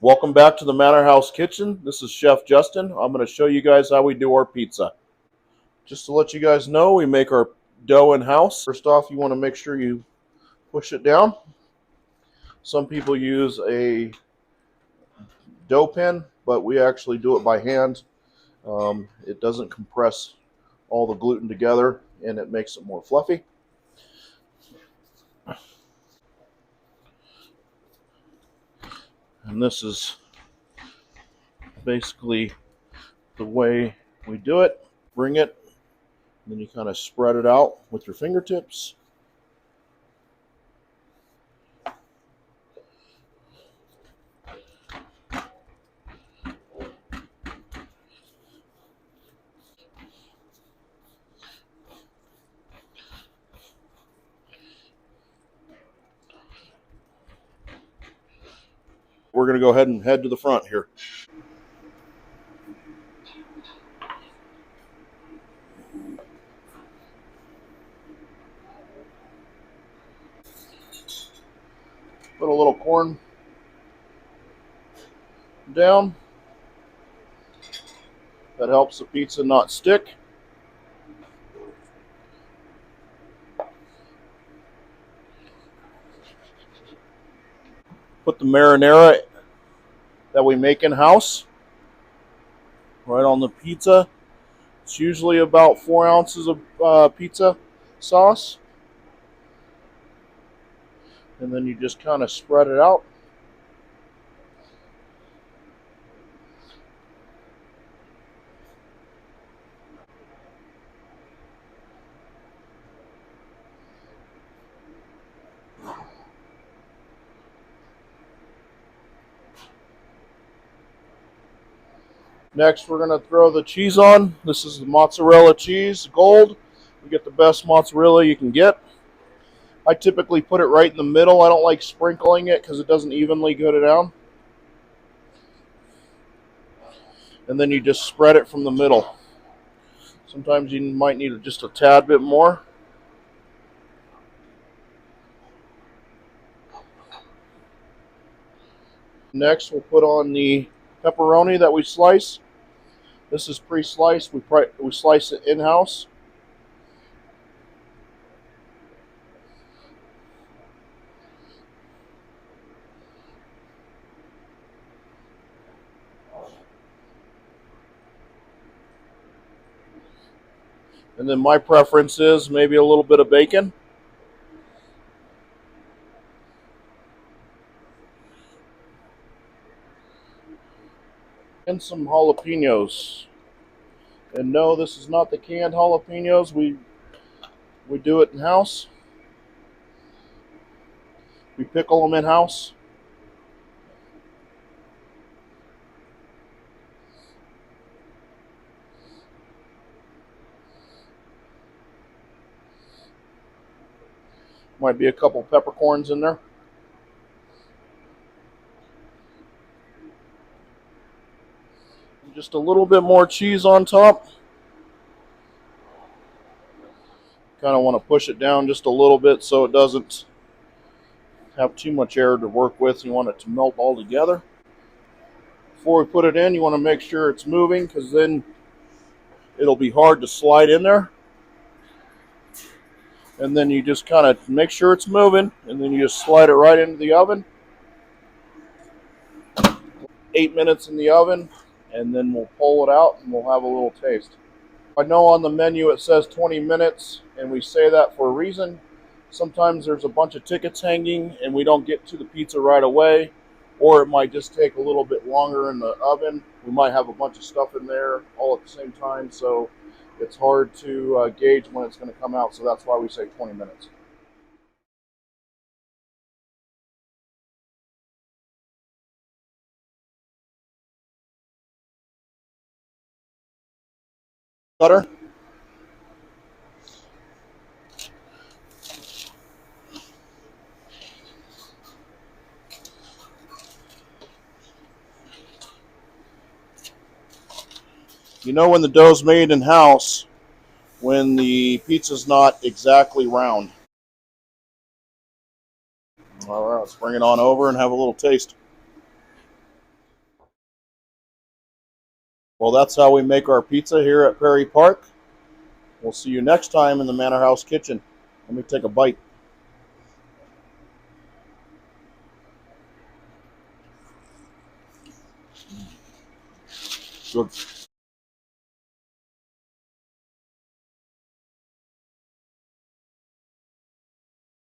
Welcome back to the Manor House Kitchen. This is Chef Justin. I'm going to show you guys how we do our pizza. Just to let you guys know, we make our dough in-house. First off, you want to make sure you push it down. Some people use a dough pen, but we actually do it by hand. It doesn't compress all the gluten together, and it makes it more fluffy. And this is basically the way we do it. Bring it, and then you kind of spread it out with your fingertips. We're going to go ahead and head to the front here. Put a little corn down. That helps the pizza not stick. Put the marinara that we make in-house right on the pizza. It's usually about 4 ounces of pizza sauce. And then you just kind of spread it out. Next, we're going to throw the cheese on. This is the mozzarella cheese, gold. You get the best mozzarella you can get. I typically put it right in the middle. I don't like sprinkling it because it doesn't evenly go down. And then you just spread it from the middle. Sometimes you might need just a tad bit more. Next, we'll put on the pepperoni that we slice. This is pre-sliced. We slice it in-house. And then my preference is maybe a little bit of bacon. And some jalapenos. And no, this is not the canned jalapenos. We do it in-house. We pickle them in-house. Might be a couple peppercorns in there. Just a little bit more cheese on top. Kind of want to push it down just a little bit so it doesn't have too much air to work with. You want it to melt all together. Before we put it in, you want to make sure it's moving because then it'll be hard to slide in there. And then you just kind of make sure it's moving, and then you just slide it right into the oven. 8 minutes in the oven, and then we'll pull it out and we'll have a little taste. I know on the menu it says 20 minutes, and we say that for a reason. Sometimes there's a bunch of tickets hanging and we don't get to the pizza right away, or it might just take a little bit longer in the oven. We might have a bunch of stuff in there all at the same time, so it's hard to gauge when it's going to come out, so that's why we say 20 minutes. Butter. You know when the dough's made in-house when the pizza's not exactly round. All right, let's bring it on over and have a little taste. Well, that's how we make our pizza here at Prairie Park. We'll see you next time in the Manor House Kitchen. Let me take a bite. Good.